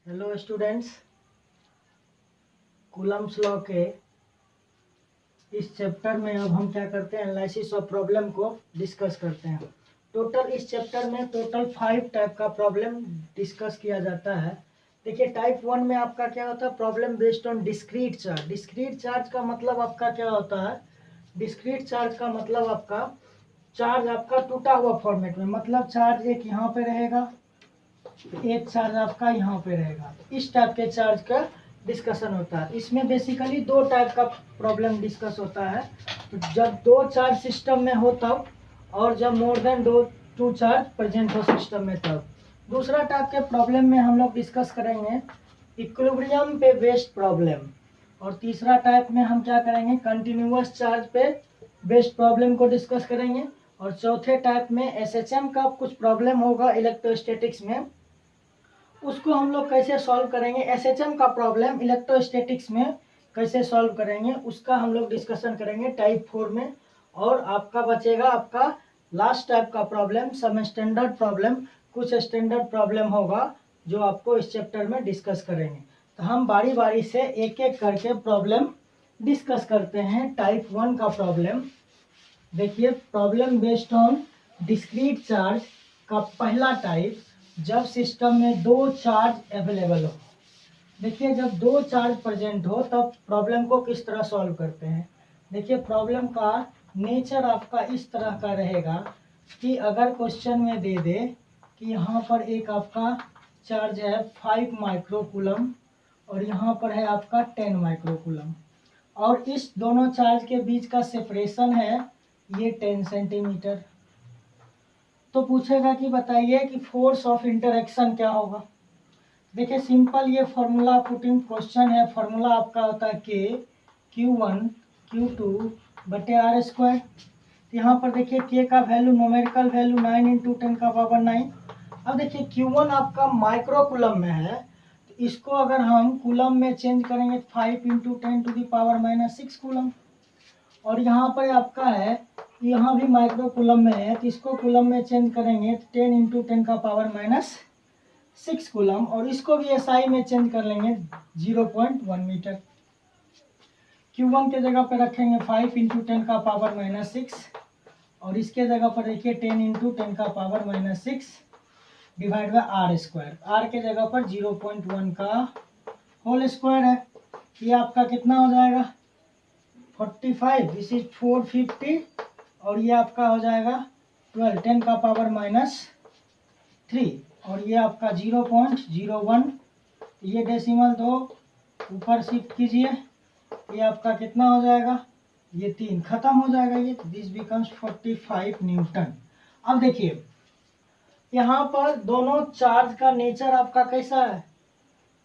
Hello students, Coulomb's law के इस chapter में अब हम क्या करते हैं, एनालिसिस ऑफ प्रॉब्लम को डिस्कस करते हैं। टोटल इस चैप्टर में टोटल 5 टाइप का प्रॉब्लम डिस्कस किया जाता है। देखिए, टाइप 1 में आपका क्या होता है, problem based on discrete charge. Discrete charge का मतलब आपका क्या होता है, डिस्क्रीट चार्ज का मतलब आपका चार्ज आपका टूटा हुआ फॉर्मेट में, मतलब चार्ज एक यहाँ पे रहेगा, एक चार्ज आपका यहाँ पे रहेगा। इस टाइप के चार्ज का डिस्कशन होता है। इसमें बेसिकली 2 टाइप का प्रॉब्लम डिस्कस होता है। तो जब 2 चार्ज सिस्टम में हो तब, और जब मोर देन 2 चार्ज प्रेजेंट हो सिस्टम में तब। दूसरा टाइप के प्रॉब्लम में हम लोग डिस्कस करेंगे इक्विलिब्रियम पे बेस्ड प्रॉब्लम, और तीसरा टाइप में हम क्या करेंगे, कंटिन्यूअस चार्ज पे बेस्ड प्रॉब्लम को डिस्कस करेंगे। और चौथे टाइप में एसएचएम का कुछ प्रॉब्लम होगा इलेक्ट्रोस्टैटिक्स में, उसको हम लोग कैसे सॉल्व करेंगे। एसएचएम का प्रॉब्लम इलेक्ट्रोस्टैटिक्स में कैसे सॉल्व करेंगे उसका हम लोग डिस्कशन करेंगे टाइप 4 में। और आपका बचेगा आपका लास्ट टाइप का प्रॉब्लम, सम स्टैंडर्ड प्रॉब्लम। कुछ स्टैंडर्ड प्रॉब्लम होगा जो आपको इस चैप्टर में डिस्कस करेंगे। तो हम बारी बारी से एक एक करके प्रॉब्लम डिस्कस करते हैं। टाइप 1 का प्रॉब्लम देखिए, problem based on discrete charge का पहला टाइप, जब सिस्टम में 2 चार्ज अवेलेबल हो। देखिए, जब 2 चार्ज प्रेजेंट हो तब प्रॉब्लम को किस तरह सॉल्व करते हैं। देखिए, प्रॉब्लम का नेचर आपका इस तरह का रहेगा कि अगर क्वेश्चन में दे दे कि यहाँ पर एक आपका चार्ज है 5 माइक्रोकूलम और यहाँ पर है आपका 10 माइक्रोकूलम, और इस दोनों चार्ज के बीच का सेपरेशन है ये 10 सेंटीमीटर। तो पूछेगा कि बताइए कि फोर्स ऑफ इंटरेक्शन क्या होगा। देखिए, सिंपल ये फॉर्मूला पुटिंग क्वेश्चन है। फॉर्मूला आपका होता है के Q1 Q2 बटे आर स्क्वायर। यहाँ पर देखिए के का वैल्यू, नोमेरिकल वैल्यू 9 इंटू 10 का पावर 9। अब देखिए Q1 आपका माइक्रोकूलम में है, तो इसको अगर हम कूलम में चेंज करेंगे 5 into 10 to the power -6 coulomb. और यहाँ पर आपका है, यहाँ भी माइक्रोकूलम में है, तो इसको कूलम में चेंज करेंगे 10 इंटू 10 का पावर -6 कूलम, और इसको भी एसआई में चेंज कर लेंगे 0.1 मीटर। Q1 के जगह पर रखेंगे 5 इंटू 10 का पावर -6, और इसके जगह पर देखिए 10 इंटू 10 का power -6 divide by r square. R के जगह पर 0.1 का होल स्क्वायर है। ये आपका कितना हो जाएगा 45, दिस इज 450, और ये आपका हो जाएगा 12, 10 का पावर -3, और ये आपका 0.01। ये डेसिमल 2 ऊपर शिफ्ट कीजिए, ये आपका कितना हो जाएगा, ये 3 खत्म हो जाएगा ये, दिस बिकम्स 45 न्यूटन। अब देखिए, यहाँ पर दोनों चार्ज का नेचर आपका कैसा है,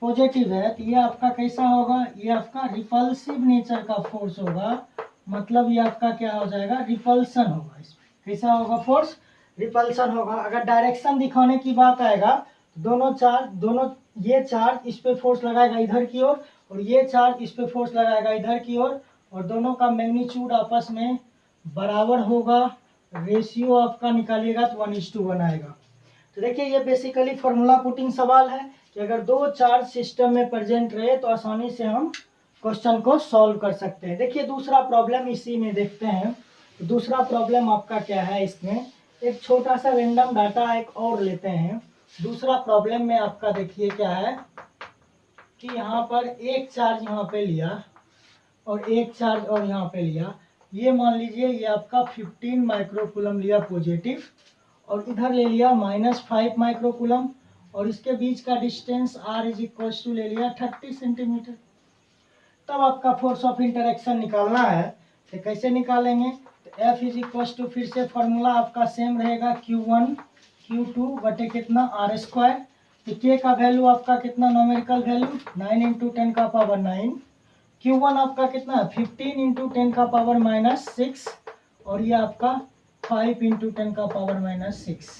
पॉजिटिव है, तो ये आपका कैसा होगा, ये आपका रिपल्सिव नेचर का फोर्स होगा। मतलब ये आपका क्या हो जाएगा, रिपल्सन होगा। इसमें कैसा होगा, फोर्स रिपल्सन होगा। अगर डायरेक्शन दिखाने की बात आएगा, दोनों ये चार्ज इस पे फोर्स लगाएगा इधर की ओर, और ये चार्ज इस पे फोर्स लगाएगा इधर की ओर, और दोनों का मैग्नीट्यूड आपस में बराबर होगा। रेशियो आपका निकालिएगा तो 1:1 आएगा। तो देखिए, ये बेसिकली फॉर्मूला पुटिंग सवाल है कि अगर 2 चार्ज सिस्टम में प्रेजेंट रहे तो आसानी से हम क्वेश्चन को सॉल्व कर सकते हैं। देखिए, दूसरा प्रॉब्लम इसी में देखते हैं। तो दूसरा प्रॉब्लम आपका क्या है, इसमें एक छोटा सा रैंडम डाटा एक और लेते हैं। दूसरा प्रॉब्लम में आपका देखिए क्या है कि यहाँ पर एक चार्ज यहाँ पे लिया और एक चार्ज और यहाँ पे लिया। ये मान लीजिए ये आपका 15 माइक्रोकूलम लिया पॉजिटिव, और इधर ले लिया -5 माइक्रोकूलम, और इसके बीच का distance r is equal to ले लिया 30 सेंटीमीटर। तब आपका फोर्स ऑफ इंटरेक्शन निकालना है, तो कैसे निकालेंगे, तो F इज इक्वल टू, फिर से फॉर्मूला आपका सेम रहेगा Q1 Q2 बटे कितना आर स्क्वायर। तो K का वैल्यू आपका कितना, नोमेरिकल वैल्यू 9 इंटू 10 का पावर 9। Q1 आपका कितना है 15 इंटू 10 का पावर -6, और ये आपका 5 इंटू 10 का पावर -6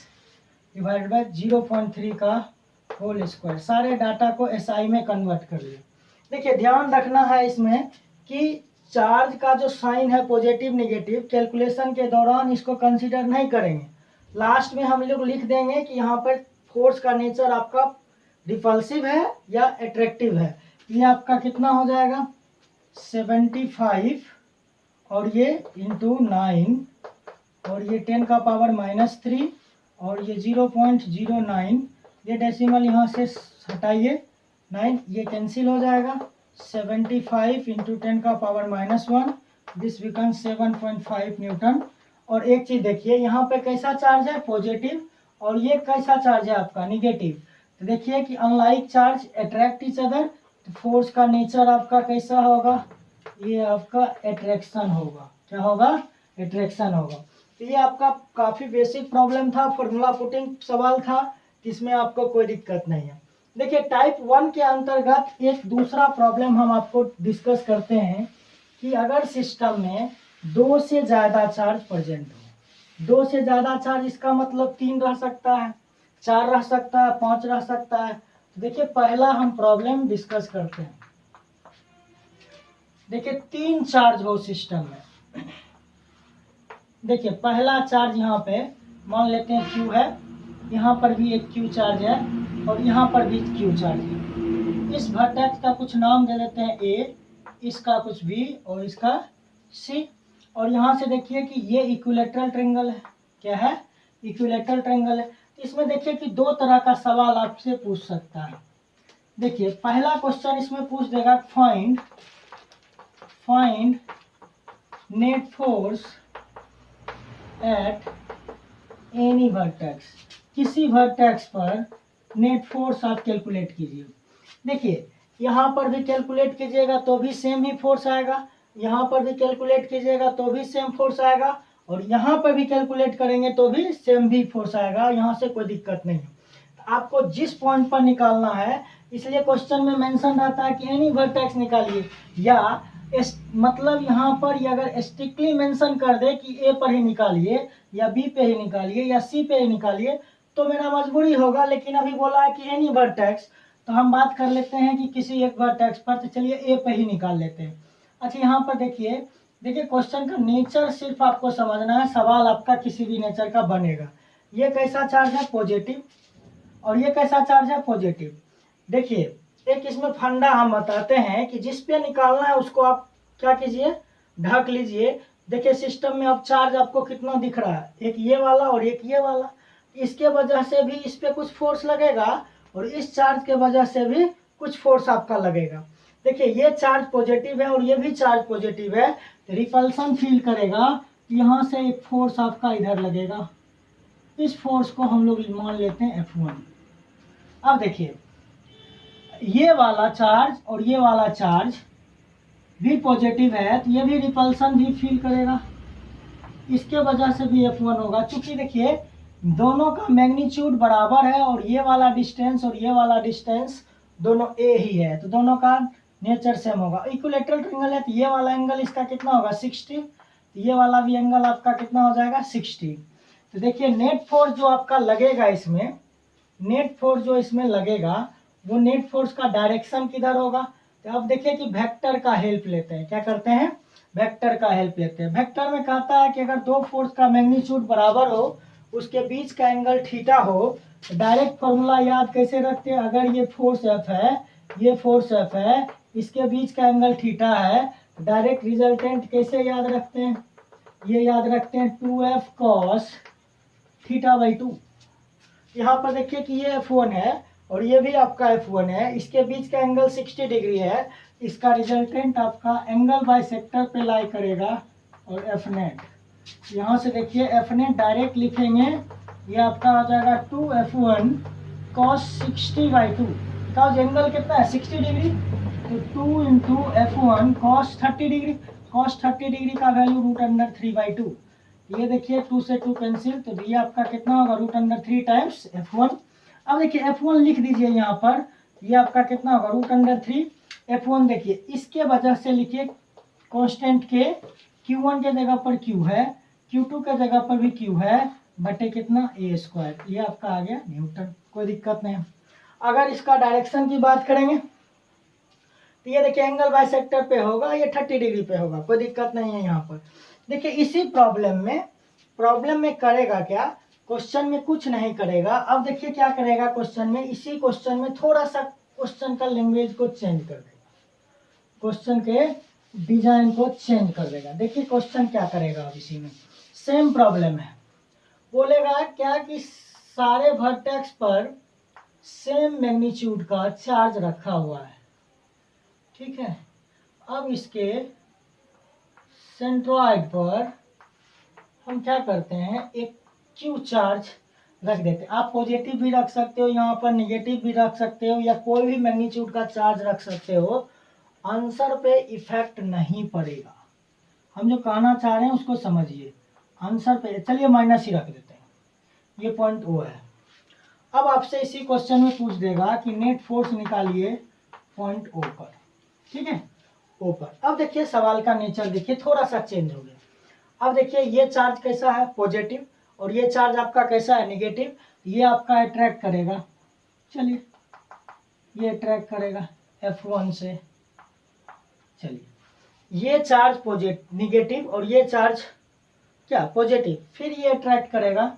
डिवाइड बाय 0.3 का होल स्क्वायर। सारे डाटा को एसआई में कन्वर्ट कर लिए। देखिए, ध्यान रखना है इसमें कि चार्ज का जो साइन है पॉजिटिव नेगेटिव, कैलकुलेशन के दौरान इसको कंसीडर नहीं करेंगे। लास्ट में हम लोग लिख देंगे कि यहाँ पर फोर्स का नेचर आपका रिपल्सिव है या अट्रैक्टिव है। ये आपका कितना हो जाएगा 75 और ये इंटू 9 और ये 10 का पावर -3 और ये 0.09, ये डेसिमल यहाँ से हटाइए 9, ये कैंसिल हो जाएगा। 75 इंटू 10 का पावर -1, दिस बिकम 7.5 न्यूटन। और एक चीज़ देखिए यहाँ पे कैसा चार्ज है पॉजिटिव और ये कैसा चार्ज है आपका निगेटिव। तो देखिए कि unlike charge attract each other, तो फोर्स का नेचर आपका कैसा होगा, ये आपका अट्रैक्शन होगा। क्या होगा, अट्रैक्शन होगा। तो ये आपका काफ़ी बेसिक प्रॉब्लम था, फॉर्मूला पुटिंग सवाल था, इसमें आपको कोई दिक्कत नहीं है। देखिए टाइप 1 के अंतर्गत एक दूसरा प्रॉब्लम हम आपको डिस्कस करते हैं कि अगर सिस्टम में 2 से ज़्यादा चार्ज प्रेजेंट हो, 2 से ज़्यादा चार्ज इसका मतलब 3 रह सकता है, 4 रह सकता है, 5 रह सकता है। तो देखिए पहला हम प्रॉब्लम डिस्कस करते हैं। देखिए 3 चार्ज हो सिस्टम में। देखिए पहला चार्ज यहाँ पे मान लेते हैं Q है, यहाँ पर भी एक Q चार्ज है और यहाँ पर भी Q चार्ज है। इस वर्टेक्स का कुछ नाम दे देते हैं A, इसका कुछ B और इसका C। और यहाँ से देखिए कि ये इक्विलैटरल ट्रायंगल है। क्या है, इक्विलैटरल ट्रायंगल है। इसमें देखिए कि 2 तरह का सवाल आपसे पूछ सकता है। देखिए पहला क्वेश्चन इसमें पूछ देगा find net force at any vertex, किसी वर्टेक्स पर नेट फोर्स आप कैलकुलेट कीजिए। देखिए यहाँ पर भी कैलकुलेट कीजिएगा तो भी सेम ही फोर्स आएगा, यहाँ पर भी कैलकुलेट कीजिएगा तो भी सेम फोर्स आएगा और यहाँ पर भी कैलकुलेट करेंगे तो भी सेम भी फोर्स आएगा, यहाँ से कोई दिक्कत नहीं है। आपको जिस पॉइंट पर निकालना है, इसलिए क्वेश्चन में मेंशन रहता है कि एनी वर्टेक्स निकालिए, या मतलब यहाँ पर ये अगर स्ट्रिक्टली मेंशन कर दे कि ए पर ही निकालिए या बी पे ही निकालिए या सी पे ही निकालिए तो मेरा मजबूरी होगा। लेकिन अभी बोला है कि एनी वर्टेक्स, तो हम बात कर लेते हैं कि किसी एक वर्टेक्स पर, तो चलिए ए पे ही निकाल लेते हैं। अच्छा यहाँ पर देखिए क्वेश्चन का नेचर सिर्फ आपको समझना है, सवाल आपका किसी भी नेचर का बनेगा। ये कैसा चार्ज है पॉजिटिव और ये कैसा चार्ज है पॉजिटिव। देखिए एक इसमें फंडा हम बताते हैं कि जिस पे निकालना है उसको आप क्या कीजिए, ढक लीजिए। देखिए सिस्टम में अब चार्ज आपको कितना दिख रहा है, एक ये वाला और एक ये वाला। इसके वजह से भी इस पे कुछ फोर्स लगेगा और इस चार्ज के वजह से भी कुछ फोर्स आपका लगेगा। देखिए ये चार्ज पॉजिटिव है और ये भी चार्ज पॉजिटिव है, तो रिपल्सन फील करेगा। यहाँ से एक फोर्स आपका इधर लगेगा, इस फोर्स को हम लोग मान लेते हैं F1। अब देखिए ये वाला चार्ज और ये वाला चार्ज भी पॉजिटिव है, तो ये भी रिपल्सन भी फील करेगा, इसके वजह से भी F1 होगा। क्योंकि देखिए दोनों का मैग्नीट्यूड बराबर है और ये वाला डिस्टेंस और ये वाला डिस्टेंस दोनों A ही है, तो दोनों का नेचर सेम होगा। इक्विलैटरल ट्रायंगल है तो ये वाला एंगल इसका कितना होगा 60, तो ये वाला भी एंगल आपका कितना हो जाएगा 60। तो देखिए नेट फोर्स जो आपका लगेगा इसमें, नेट फोर्स जो इसमें लगेगा वो नेट फोर्स का डायरेक्शन किधर होगा। तो अब देखिए कि वेक्टर का हेल्प लेते हैं। क्या करते हैं, वेक्टर का हेल्प लेते हैं। वेक्टर में कहता है कि अगर दो फोर्स का मैग्नीट्यूड बराबर हो, उसके बीच का एंगल थीटा हो, तो डायरेक्ट फॉर्मूला याद कैसे रखते हैं, अगर ये फोर्स एफ है, ये फोर्स एफ है, इसके बीच का एंगल थीटा है, तो डायरेक्ट रिजल्टेंट कैसे याद रखते हैं, ये याद रखते हैं 2f cos थीटा बाई 2। यहाँ पर देखिए कि ये F1 है और ये भी आपका F1 है, इसके बीच का एंगल 60 डिग्री है, इसका रिजल्टेंट आपका एंगल बाई सेक्टर पे लाई करेगा और एफ नेट। यहाँ से देखिए एफ नेट डायरेक्ट लिखेंगे, ये आपका आ जाएगा 2f1 cos 60/2। बिकॉज एंगल कितना है 60 डिग्री, तो 2 into F1 cos 30 degree. cos 30 degree का वैल्यू √3/2। ये देखिए 2 से 2 कैंसिल, तो ये आपका कितना होगा √3 टाइम्स F1। अब देखिए F1 लिख दीजिए यहाँ पर, ये आपका कितना होगा √3 F1। देखिए इसके वजह से लिखिए कांस्टेंट के, Q1 के जगह पर Q है, Q2 के जगह पर भी Q है, बटे कितना a²। ये आपका आ गया न्यूटन, कोई दिक्कत नहीं। अगर इसका डायरेक्शन की बात करेंगे तो ये देखिए एंगल बाई सेक्टर पे होगा, ये 30 डिग्री पे होगा, कोई दिक्कत नहीं है यहाँ पर। देखिए इसी प्रॉब्लम में करेगा क्या, क्वेश्चन में कुछ नहीं करेगा। अब देखिए क्या करेगा क्वेश्चन में, इसी क्वेश्चन में थोड़ा सा क्वेश्चन का लैंग्वेज को चेंज कर देगा, क्वेश्चन के डिजाइन को चेंज कर देगा। देखिए क्वेश्चन क्या करेगा, अब इसी में सेम प्रॉब्लम है, बोलेगा क्या कि सारे वर्टेक्स पर सेम मैग्नीट्यूड का चार्ज रखा हुआ है, ठीक है। अब इसके सेंट्रॉइड पर हम क्या करते हैं, एक क्यू चार्ज रख देते हैं। आप पॉजिटिव भी रख सकते हो, यहाँ पर नेगेटिव भी रख सकते हो, या कोई भी मैग्नीट्यूड का चार्ज रख सकते हो, आंसर पे इफेक्ट नहीं पड़ेगा। हम जो कहना चाह रहे हैं उसको समझिए, आंसर पे चलिए माइनस ही रख देते हैं, ये पॉइंट ओ है। अब आपसे इसी क्वेश्चन में पूछ देगा कि नेट फोर्स निकालिए पॉइंट ओ पर, ठीक है, ओ पर। अब देखिए सवाल का नेचर देखिए थोड़ा सा चेंज हो गया। अब देखिए ये चार्ज कैसा है, पॉजिटिव, और ये चार्ज आपका कैसा है, नेगेटिव। ये आपका अट्रैक्ट करेगा, चलिए ये अट्रैक्ट करेगा F1 से, चलिए ये चार्ज पॉजिटिव नेगेटिव और ये चार्ज क्या पॉजिटिव, फिर ये अट्रैक्ट करेगा।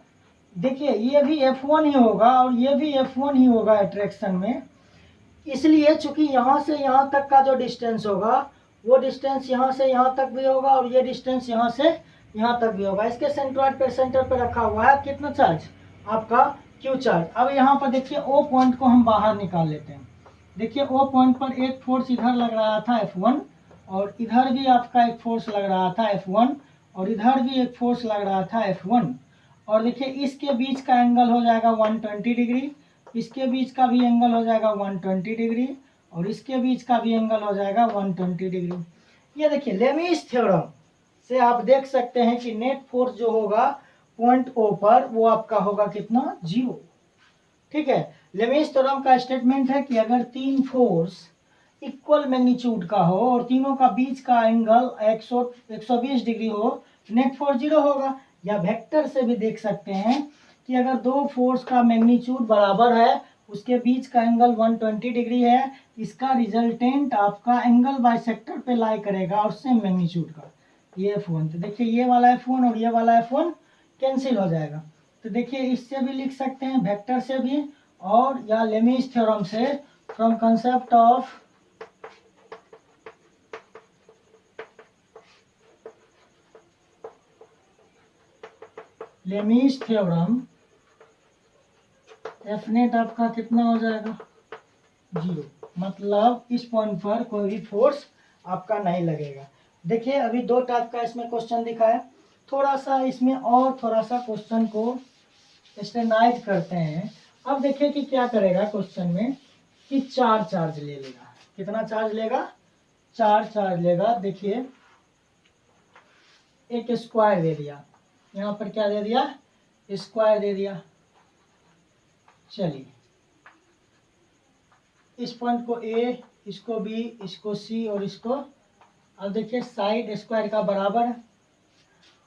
देखिए ये भी F1 ही होगा और ये भी F1 ही होगा अट्रैक्शन में, इसलिए चूंकि यहाँ से यहाँ तक का जो डिस्टेंस होगा वो डिस्टेंस यहाँ से यहाँ तक भी होगा और ये डिस्टेंस यहाँ से यहाँ तक भी होगा। इसके सेंट्रॉइड पे सेंटर पे रखा हुआ है कितना चार्ज, आपका क्यू चार्ज। अब यहाँ पर देखिए ओ पॉइंट को हम बाहर निकाल लेते हैं। देखिए ओ पॉइंट पर एक फोर्स इधर लग रहा था F1, और इधर भी आपका एक फोर्स लग रहा था F1, और इधर भी एक फोर्स लग रहा था F1। और देखिए इसके बीच का एंगल हो जाएगा 120 डिग्री, इसके बीच का भी एंगल हो जाएगा 120 डिग्री, और इसके बीच का भी एंगल हो जाएगा 120 डिग्री। ये देखिए लेमीज थ्योरम से आप देख सकते हैं कि नेट फोर्स जो होगा पॉइंट ओ पर वो आपका होगा कितना, 0, ठीक है। लेमीज थ्योरम का स्टेटमेंट है कि अगर तीन फोर्स इक्वल मैग्नीट्यूड का हो और तीनों का बीच का एंगल 120 डिग्री हो, नेट फोर्स 0 होगा। या वेक्टर से भी देख सकते हैं कि अगर दो फोर्स का मैग्नीट्यूड बराबर है, उसके बीच का एंगल 120 डिग्री है, इसका रिजल्टेंट आपका एंगल बाइसेक्टर पे लाई करेगा और सेम मैग्नीट्यूड का, ये F1। तो देखिए ये वाला F1 और ये वाला F1 कैंसिल हो जाएगा। तो देखिए इससे भी लिख सकते हैं, वेक्टर से भी, और या लेमीज थ्योरम से, from concept of Lami's theorem, F net आपका कितना हो जाएगा, 0, मतलब इस पॉइंट पर कोई भी फोर्स आपका नहीं लगेगा। देखिए अभी दो टाइप का इसमें क्वेश्चन दिखा है, थोड़ा सा इसमें और थोड़ा सा क्वेश्चन को स्टैंडर्डाइज करते हैं। अब देखिए कि क्या करेगा क्वेश्चन में, कि 4 चार्ज ले लेगा। कितना चार्ज लेगा, 4 चार्ज लेगा। देखिए एक स्क्वायर दे दिया, यहाँ पर क्या दे दिया, स्क्वायर दे दिया। चलिए इस पॉइंट को ए, इसको बी, इसको सी और इसको, अब देखिए साइड स्क्वायर का बराबर है।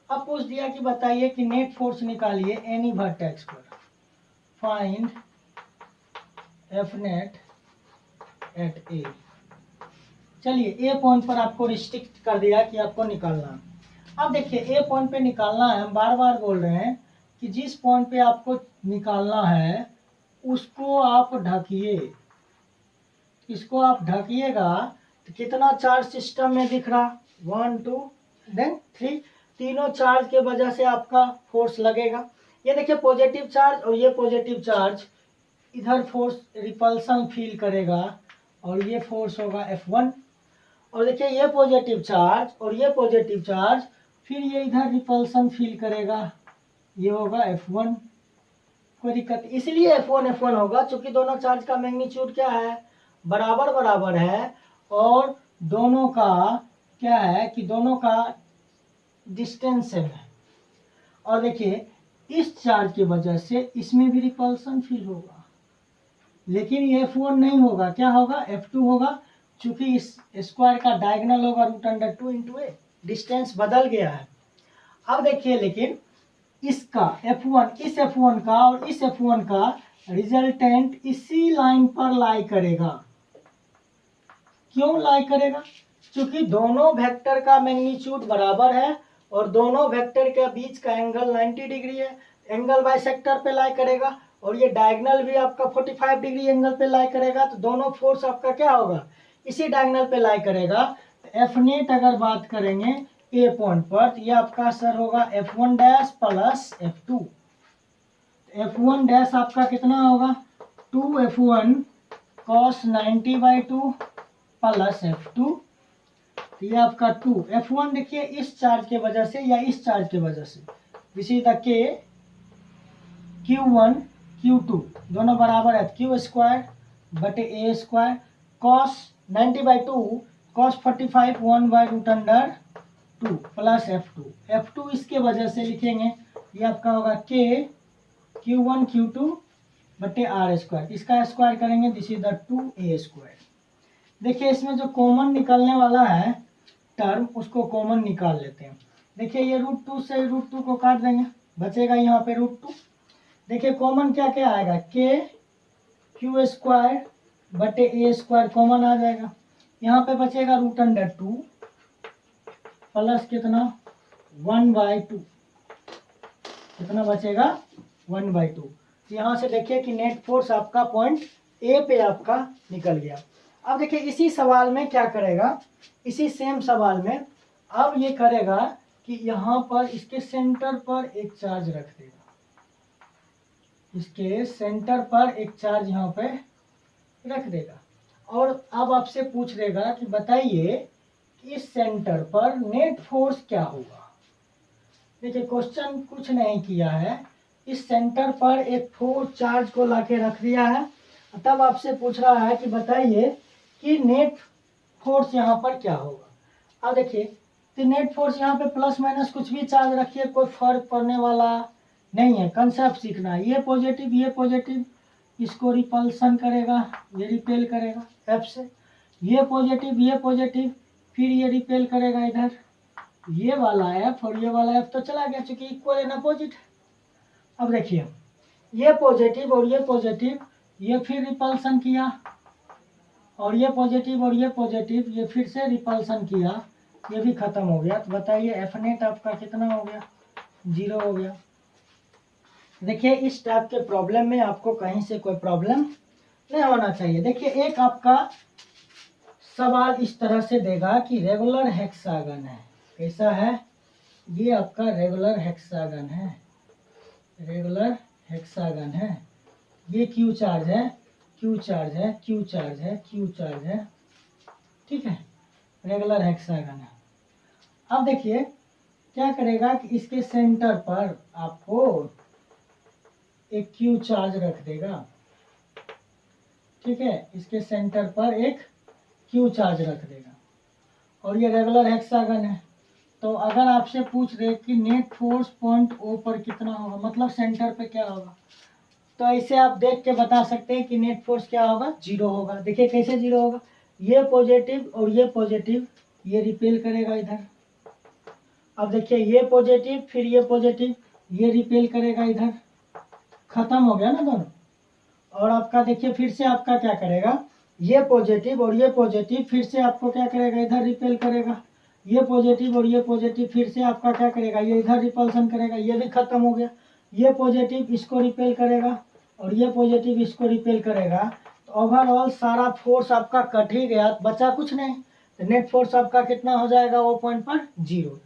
अब पूछ दिया कि बताइए कि नेट फोर्स निकालिए एनी वर्टेक्स पर, फाइंड एफ नेट एट ए। चलिए ए पॉइंट पर आपको रिस्ट्रिक्ट कर दिया कि आपको निकालना। अब देखिए ए पॉइंट पे निकालना है, हम बार बार बोल रहे हैं कि जिस पॉइंट पे आपको निकालना है उसको आप ढकिए, इसको आप ढकिएगा तो कितना चार्ज सिस्टम में दिख रहा, 1 2 देन 3, तीनों चार्ज के वजह से आपका फोर्स लगेगा। ये देखिए पॉजिटिव चार्ज और ये पॉजिटिव चार्ज, इधर फोर्स रिपल्सन फील करेगा और ये फोर्स होगा F1, और देखिए ये पॉजिटिव चार्ज और ये पॉजिटिव चार्ज, फिर ये इधर रिपल्सन फील करेगा, ये होगा F1। कोई दिक्कत, इसलिए F1 होगा क्योंकि दोनों चार्ज का मैग्नीट्यूड क्या है, बराबर बराबर है, और दोनों का क्या है कि दोनों का डिस्टेंस सेम है। और देखिए इस चार्ज की वजह से इसमें भी रिपल्सन फील होगा, लेकिन ये F1 नहीं होगा, क्या होगा, F2 होगा, क्योंकि इस स्क्वायर का डायगोनल होगा √2 × a, डिस्टेंस बदल गया है। अब देखिए लेकिन इसका F1, इस F1 का और इस F1 का रिजल्टेंट इसी लाइन पर लाई करेगा। क्यों लाई करेगा, क्योंकि दोनों वेक्टर का मैग्नीट्यूड बराबर है और दोनों वेक्टर के बीच का एंगल 90 डिग्री है। एंगल बाइसेक्टर पे लाई करेगा और ये डायगोनल भी आपका 45 डिग्री एंगल पे लाई करेगा, तो दोनों फोर्स आपका क्या होगा, इसी डायगोनल पे लाई करेगा। तो एफ नेट अगर बात करेंगे ए पॉइंट पर, तो ये आपका सर होगा F1 dash plus F2। F1 dash आपका कितना होगा 2F1 cos 90/2 प्लस F2, तो ये आपका 2F1 देखिए इस चार्ज के वजह से या इस चार्ज के वजह से, दिस इज द के Q1 Q2 दोनों बराबर है, क्यू स्क्वायर बटे A square cos 90/2 cos 45 1/√2 plus F2 इसके वजह से लिखेंगे, ये आपका होगा के Q1 Q2 बटे आर स्क्वायर, इसका स्क्वायर करेंगे, this is the 2a square. देखिए इसमें जो कॉमन निकलने वाला है टर्म, उसको कॉमन निकाल लेते हैं। देखिए ये √2 से √2 को काट देंगे, बचेगा यहाँ पे √2। देखिए कॉमन क्या क्या आएगा, के क्यू स्क्वायर बटे ए स्क्वायर कॉमन आ जाएगा, यहाँ पे बचेगा √2 प्लस कितना 1/2, कितना बचेगा 1/2। यहाँ से देखिए कि नेट फोर्स आपका पॉइंट ए पे आपका निकल गया। अब देखिए इसी सवाल में क्या करेगा, इसी सेम सवाल में अब ये करेगा कि यहाँ पर इसके सेंटर पर एक चार्ज रख देगा, इसके सेंटर पर एक चार्ज यहाँ पे रख देगा और अब आपसे पूछ देगा कि बताइए कि इस सेंटर पर नेट फोर्स क्या होगा। देखिए क्वेश्चन कुछ नहीं किया है, इस सेंटर पर एक फोर्स चार्ज को लाके रख दिया है, तब आपसे पूछ रहा है कि बताइए कि नेट फोर्स यहाँ पर क्या होगा। अब देखिए तो नेट फोर्स यहाँ पे प्लस माइनस कुछ भी चार्ज रखिए, कोई फर्क पड़ने वाला नहीं है, कंसेप्ट सीखना है। ये पॉजिटिव इसको रिपल्सन करेगा, ये रिपेल करेगा एफ से, ये पॉजिटिव फिर ये रिपेल करेगा इधर, ये वाला एफ और ये वाला एफ तो चला गया चूंकि इक्वल एंड अपोजिट। अब देखिए ये पॉजिटिव और ये पॉजिटिव, ये फिर रिपल्सन किया और ये पॉजिटिव ये फिर से रिपल्सन किया, ये भी खत्म हो गया। तो बताइए एफ नेट आपका कितना हो गया, 0 हो गया। देखिए इस टाइप के प्रॉब्लम में आपको कहीं से कोई प्रॉब्लम नहीं होना चाहिए। देखिए एक आपका सवाल इस तरह से देगा कि रेगुलर हेक्सागन है, कैसा है, ये आपका रेगुलर हेक्सागन है, रेगुलर हेक्सागन है, ये क्यू चार्ज है, क्यू चार्ज है, क्यू चार्ज है, क्यू चार्ज है, ठीक है, रेगुलर हेक्सागन है। अब देखिए क्या करेगा कि इसके सेंटर पर आपको एक क्यू चार्ज रख देगा, ठीक है, इसके सेंटर पर एक क्यू चार्ज रख देगा और ये रेगुलर हेक्सागन है। तो अगर आपसे पूछ रहे कि नेट फोर्स पॉइंट ओ पर कितना होगा, मतलब सेंटर पे क्या होगा, तो ऐसे आप देख के बता सकते हैं कि नेट फोर्स क्या होगा, 0 होगा। देखिए कैसे 0 होगा, ये पॉजिटिव और ये पॉजिटिव ये रिपेल करेगा इधर। अब देखिए ये पॉजिटिव फिर ये पॉजिटिव ये रिपेल करेगा इधर, खत्म हो गया ना दोनों। और आपका देखिए फिर से आपका क्या करेगा, ये पॉजिटिव और ये पॉजिटिव फिर से आपको क्या करेगा, इधर रिपेल करेगा, ये पॉजिटिव और ये पॉजिटिव फिर से आपका क्या करेगा, ये इधर रिपल्सन करेगा, ये भी खत्म हो गया। ये पॉजिटिव इसको रिपेल करेगा और ये पॉजिटिव इसको रिपेल करेगा, तो ओवरऑल सारा फोर्स आपका कट ही गया, बचा कुछ नहीं। तो नेट फोर्स आपका कितना हो जाएगा वो पॉइंट पर 0।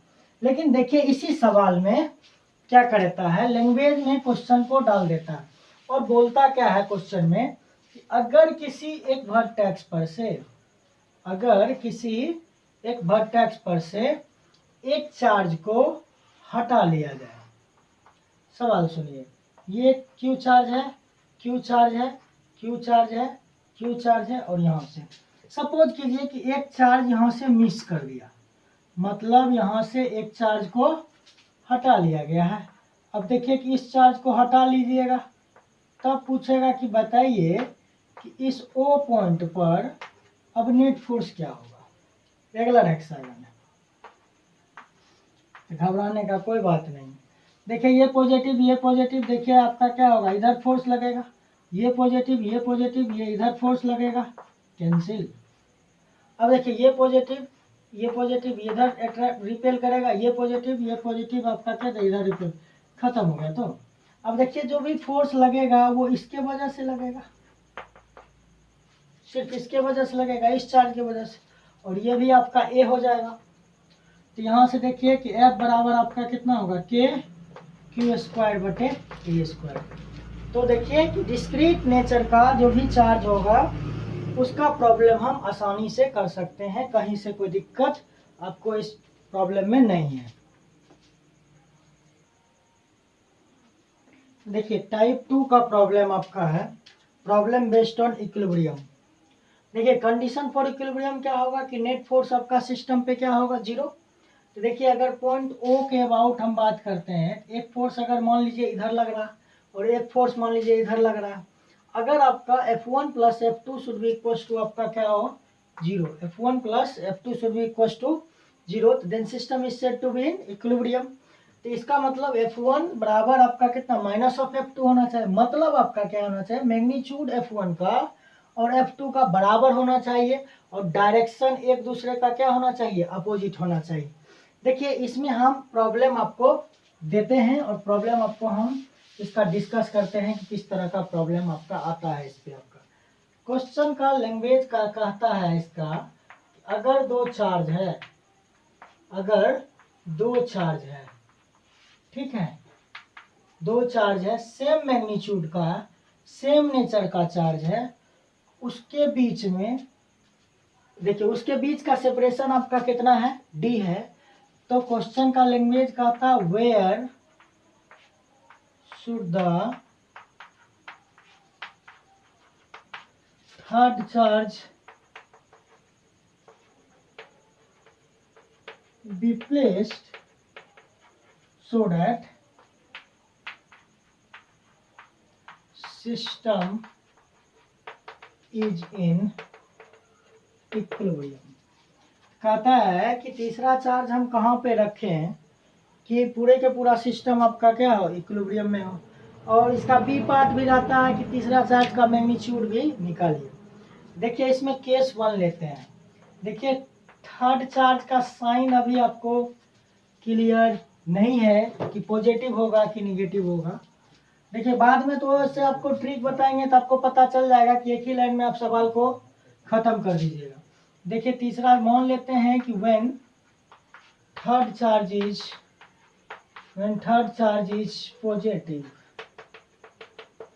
लेकिन देखिए इसी सवाल में क्या करता है, लैंग्वेज में क्वेश्चन को डाल देता है और बोलता क्या है क्वेश्चन में कि अगर किसी एक वर्टेक्स पर से, अगर किसी एक वर्टेक्स पर से एक चार्ज को हटा लिया जाए। सवाल सुनिए, ये क्यू चार्ज है, क्यू चार्ज है, क्यू चार्ज है, क्यू चार्ज है और यहाँ से सपोज कीजिए कि एक चार्ज यहाँ से मिस कर दिया, मतलब यहाँ से एक चार्ज को हटा लिया गया है। अब देखिए कि इस चार्ज को हटा लीजिएगा, तब पूछेगा कि बताइए कि इस ओ पॉइंट पर अब नेट फोर्स क्या होगा। रेगुलर हेक्सागन है, घबराने का कोई बात नहीं। देखिए ये पॉजिटिव देखिए आपका क्या होगा, इधर फोर्स लगेगा, ये पॉजिटिव ये इधर फोर्स लगेगा, कैंसिल। अब देखिए ये पॉजिटिव इधर रिपेल करेगा, ये पॉजिटिव आपका क्या इधर रिपेल, खत्म हो गया। तो अब देखिए जो भी फोर्स लगेगा वो इसके वजह से लगेगा, सिर्फ इसके वजह से लगेगा, इस चार्ज की वजह से, और ये भी आपका ए हो जाएगा। तो यहाँ से देखिए कि F बराबर आपका कितना होगा, के क्यू स्क्वायर बटे ए स्क्वायर। तो देखिए कि डिस्क्रीट नेचर का जो भी चार्ज होगा उसका प्रॉब्लम हम आसानी से कर सकते हैं, कहीं से कोई दिक्कत आपको इस प्रॉब्लम में नहीं है। देखिए टाइप 2 का प्रॉब्लम आपका है, प्रॉब्लम बेस्ड ऑन इक्विलिब्रियम। देखिए कंडीशन फॉर इक्विलिब्रियम क्या होगा कि नेट फोर्स आपका सिस्टम पे क्या होगा, 0। तो देखिए अगर पॉइंट O के अबाउट हम बात करते हैं, एक फोर्स अगर मान लीजिए इधर लग रहा और एक फोर्स मान लीजिए इधर लग रहा, अगर आपका F1 plus F2 should be equal to आपका क्या हो, 0, F1 plus F2 should be equal to 0, तो then system is said to be in equilibrium. तो इसका मतलब F1 बराबर आपका कितना, माइनस ऑफ F2 होना चाहिए। मतलब आपका क्या होना चाहिए, मैग्नीट्यूड F1 का और F2 का बराबर होना चाहिए, और डायरेक्शन एक दूसरे का क्या होना चाहिए, अपोजिट होना चाहिए। देखिए इसमें हम प्रॉब्लम आपको देते हैं और प्रॉब्लम आपको हम इसका डिस्कस करते हैं कि किस तरह का प्रॉब्लम आपका आता है। इस पे आपका क्वेश्चन का लैंग्वेज का कहता है इसका, अगर दो चार्ज है, अगर दो चार्ज है, ठीक है, दो चार्ज है, सेम मैग्नीट्यूड का, सेम नेचर का चार्ज है, उसके बीच में देखिए उसके बीच का सेपरेशन आपका कितना है, d है। तो क्वेश्चन का लैंग्वेज का था, where should the third charge be placed so that system is in equilibrium. कहता है कि तीसरा चार्ज हम कहाँ पे रखें कि पूरे के पूरा सिस्टम आपका क्या हो, इक्विलिब्रियम में हो। और इसका बी पार्ट भी रहता है कि तीसरा चार्ज का मैग्नीट्यूड भी निकालिए। देखिए इसमें केस 1 लेते हैं। देखिए थर्ड चार्ज का साइन अभी आपको क्लियर नहीं है कि पॉजिटिव होगा कि निगेटिव होगा। देखिए बाद में तो ऐसे आपको ट्रिक बताएंगे तो आपको पता चल जाएगा कि एक ही लाइन में आप सवाल को खत्म कर दीजिएगा। देखिए तीसरा मान लेते हैं कि when third charge is positive,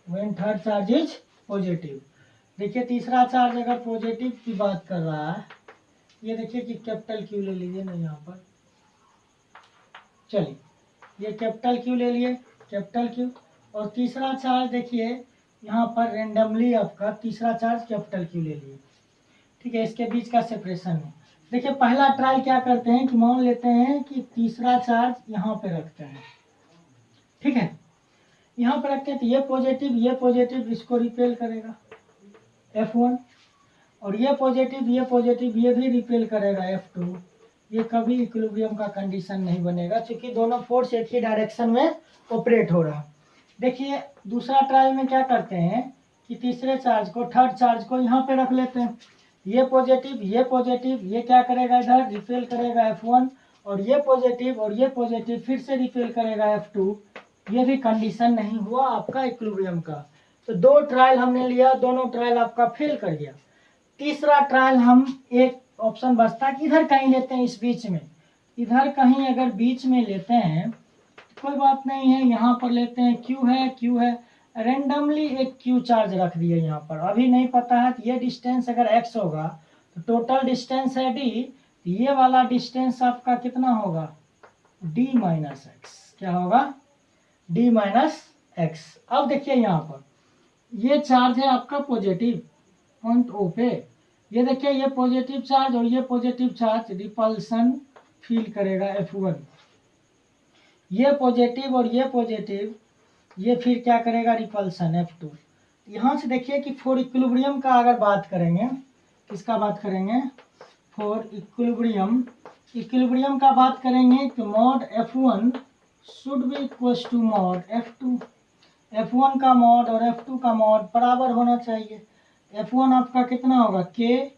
when third charge is positive. देखिए तीसरा चार्ज अगर पॉजिटिव की बात कर रहा है, ये देखिए कि कैपिटल क्यू ले लीजिए ना यहाँ पर, चलिए ये कैपिटल क्यू ले लिए, कैपिटल क्यू। और तीसरा चार्ज देखिए यहाँ पर रेंडमली आपका तीसरा चार्ज कैपिटल क्यू ले लिए, ठीक है, इसके बीच का सेपरेशन है। देखिए पहला ट्राई क्या करते हैं कि मान लेते हैं कि तीसरा चार्ज यहाँ पे रखते हैं, ठीक है, यहाँ पे रखते हैं तो ये पॉजिटिव इसको रिपेल करेगा F1, और ये पॉजिटिव ये भी रिपेल करेगा F2। ये कभी इक्विलिब्रियम का कंडीशन नहीं बनेगा क्योंकि दोनों फोर्स एक ही डायरेक्शन में ऑपरेट हो रहा है। देखिए दूसरा ट्रायल में क्या करते हैं कि तीसरे चार्ज को, थर्ड चार्ज को यहाँ पे रख लेते हैं। ये पॉजिटिव ये क्या करेगा, इधर रिपेल करेगा F1, और ये पॉजिटिव फिर से रिपेल करेगा F2। ये भी कंडीशन नहीं हुआ आपका इक्विलिब्रियम का। तो दो ट्रायल हमने लिया, दोनों ट्रायल आपका फेल कर गया। तीसरा ट्रायल हम एक ऑप्शन बचता है कि इधर कहीं लेते हैं, इस बीच में, इधर कहीं अगर बीच में लेते हैं कोई बात नहीं है, यहाँ पर लेते हैं क्यू है, रेंडमली एक क्यू चार्ज रख दिए यहाँ पर। अभी नहीं पता है तो ये डिस्टेंस अगर x होगा तो टोटल डिस्टेंस है d, तो ये वाला डिस्टेंस आपका कितना होगा, d माइनस एक्स। क्या होगा, d माइनस एक्स। अब देखिए यहाँ पर ये चार्ज है आपका पॉजिटिव पॉइंट O पे, ये देखिए ये पॉजिटिव चार्ज और ये पॉजिटिव चार्ज रिपल्सन फील करेगा F1। ये पॉजिटिव और ये पॉजिटिव ये फिर क्या करेगा, रिपल्सन F2। यहाँ से देखिए कि फॉर इक्विलिब्रियम का अगर बात करेंगे, किसका बात करेंगे, फॉर इक्विलिब्रियम का बात करेंगे तो mod F1 should be equal to mod F2। F1 का मॉड और F2 का मॉड बराबर होना चाहिए। F1 आपका कितना होगा, K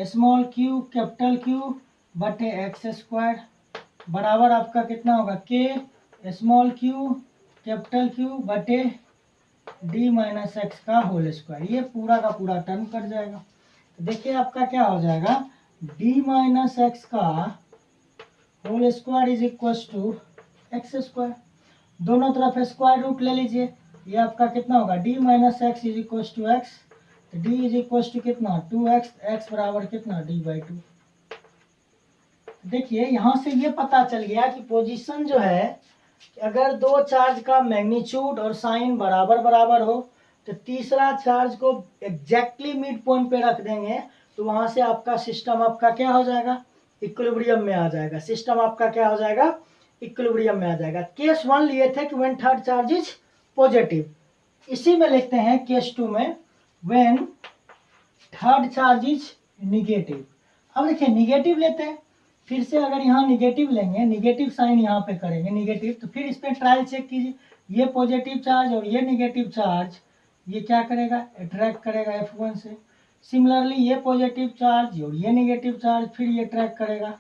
small Q capital Q बटे एक्स स्क्वायर, बराबर आपका कितना होगा, K small Q capital Q बटे डी माइनस एक्स का होल स्क्वायर, ये पूरा का पूरा टर्म कट जाएगा। तो देखिए आपका क्या हो जाएगा, डी माइनस एक्स का whole square is equal to x square. दोनों तरफ स्क्वायर रूट ले लीजिए, ये आपका कितना होगा, d minus x is equal to x, तो डी इज इक्वल टू कितना 2x, एक्स बराबर कितना d/2। देखिए यहाँ से ये पता चल गया कि पोजीशन जो है, अगर दो चार्ज का मैग्नीट्यूड और साइन बराबर बराबर हो तो तीसरा चार्ज को एग्जैक्टली मिड पॉइंट पे रख देंगे तो वहां से आपका सिस्टम आपका क्या हो जाएगा, इक्विलिब्रियम में आ जाएगा। सिस्टम आपका क्या हो जाएगा, इक्विलिब्रियम में आ जाएगा। केस 1 लिए थे कि when third charge is positive, इसी में लिखते हैं केस 2 में when third charge is negative. अब देखिए निगेटिव लेते हैं, फिर से अगर यहाँ निगेटिव लेंगे, निगेटिव साइन यहाँ पे करेंगे निगेटिव, तो फिर इस पर ट्रायल चेक कीजिए, ये पॉजिटिव चार्ज और ये निगेटिव चार्ज ये क्या करेगा, अट्रैक्ट करेगा F1 से। सिमिलरली ये पॉजिटिव चार्ज और ये निगेटिव चार्ज फिर ये अट्रैक्ट करेगा,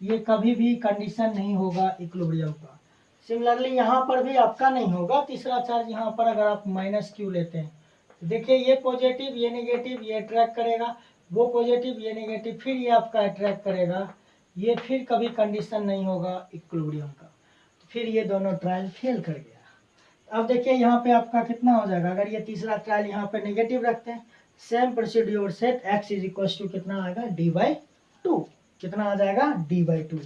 ये कभी भी कंडीशन नहीं होगा इक्विलिब्रियम का। सिमिलरली यहाँ पर भी आपका नहीं होगा, तीसरा चार्ज यहाँ पर अगर आप माइनस क्यू लेते हैं तो देखिए ये पॉजिटिव ये निगेटिव ये अट्रैक्ट करेगा, वो पॉजिटिव ये निगेटिव फिर ये आपका अट्रैक्ट करेगा, ये फिर कभी कंडीशन नहीं होगा इक्विलिब्रियम का। तो फिर ये दोनों ट्रायल फेल कर गया। अब देखिए यहाँ पे आपका कितना हो जाएगा, अगर ये तीसरा ट्रायल यहाँ पे नेगेटिव रखते हैं, सेम प्रोसीड्यूर से x इज इक्वल टू कितना आएगा d/2, कितना आ जाएगा d/2।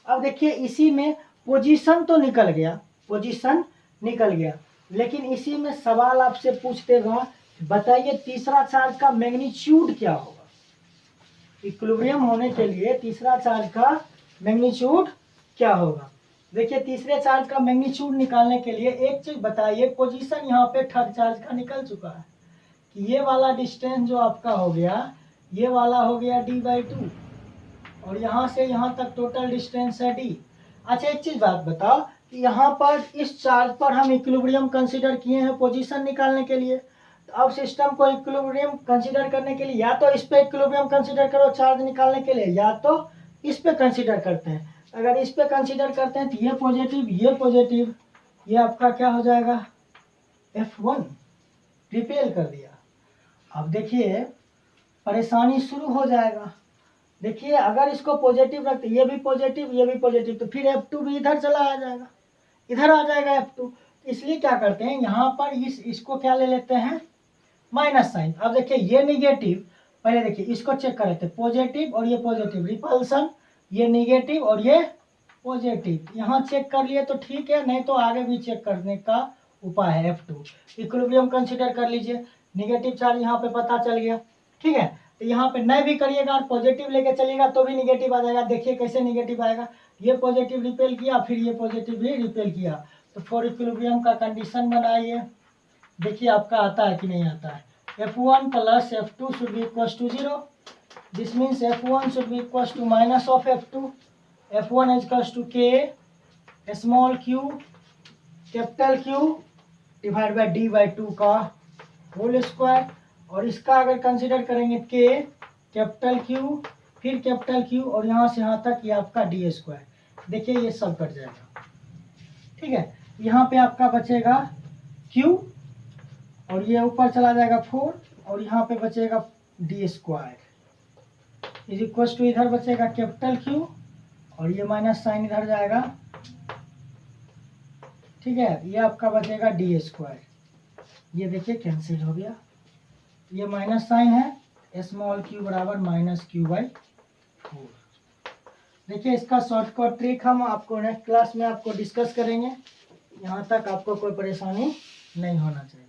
अब देखिए इसी में पोजीशन तो निकल गया, पोजीशन निकल गया, लेकिन इसी में सवाल आपसे पूछते हुआ बताइए तीसरा चार्ज का मैग्नीट्यूड क्या होगा। इक्विलिब्रियम होने के लिए तीसरा चार्ज का मैग्नीट्यूड क्या होगा। देखिए तीसरे चार्ज का मैग्नीट्यूड निकालने के लिए एक चीज बताइए, पोजीशन यहाँ पे थर्ड चार्ज का निकल चुका है कि ये वाला डिस्टेंस जो आपका हो गया, ये वाला हो गया d/2 और यहाँ से यहाँ तक टोटल डिस्टेंस है d। अच्छा एक चीज बात बताओ कि यहाँ पर इस चार्ज पर हम इक्विलिब्रियम कंसीडर किए हैं पोजीशन निकालने के लिए, तो अब सिस्टम को इक्विलिब्रियम कंसीडर करने के लिए या तो इस पे इक्विलिब्रियम कंसीडर करो चार्ज निकालने के लिए, या तो इस पे कंसीडर करते हैं। अगर इस पे कंसीडर करते हैं तो ये पॉजिटिव ये आपका क्या हो जाएगा F1, रिपेल कर दिया। अब देखिए परेशानी शुरू हो जाएगा। देखिए अगर इसको पॉजिटिव रखते, ये भी पॉजिटिव, तो फिर F2 भी इधर चला आ जाएगा, इधर आ जाएगा F2। इसलिए क्या करते हैं यहाँ पर इसको क्या ले लेते हैं, माइनस साइन। अब देखिए ये निगेटिव, पहले देखिए इसको चेक कर लेते हैं, पॉजिटिव और ये पॉजिटिव, रिपल्सन, ये निगेटिव और ये पॉजिटिव, यहाँ चेक कर लिए तो ठीक है, नहीं तो आगे भी चेक करने का उपाय है F2। इक्विलिब्रियम कंसीडर कर लीजिए, निगेटिव चार्ज यहाँ पे पता चल गया, ठीक है। तो यहाँ पे नहीं भी करिएगा और पॉजिटिव लेके चलिएगा तो भी निगेटिव आ जाएगा। देखिए कैसे निगेटिव आएगा, ये पॉजिटिव रिपेल किया फिर ये पॉजिटिव भी रिपेल किया, तो फॉर इक्विलिब्रियम का कंडीशन बनाइए। देखिए आपका आता है कि नहीं आता है, F1 plus F2 should be equal to 0, this means F1 should be equal to minus of F2, F1 is equal to K small q capital Q divide by d/2 का होल स्क्वायर, और इसका अगर consider करेंगे K capital Q फिर capital Q और यहाँ से यहाँ तक ये आपका d²। देखिए ये सब कट जाएगा, ठीक है। यहाँ पे आपका बचेगा Q और ये ऊपर चला जाएगा 4 और यहाँ पे बचेगा d² इज इक्वल टू, इधर बचेगा कैपिटल Q और ये माइनस साइन इधर जाएगा, ठीक है। ये आपका बचेगा d², ये देखिए कैंसिल हो गया, ये माइनस साइन है, स्मॉल q बराबर -q/4। देखिए इसका शॉर्टकट ट्रिक हम आपको नेक्स्ट क्लास में आपको डिस्कस करेंगे। यहाँ तक आपको कोई परेशानी नहीं होना चाहिए।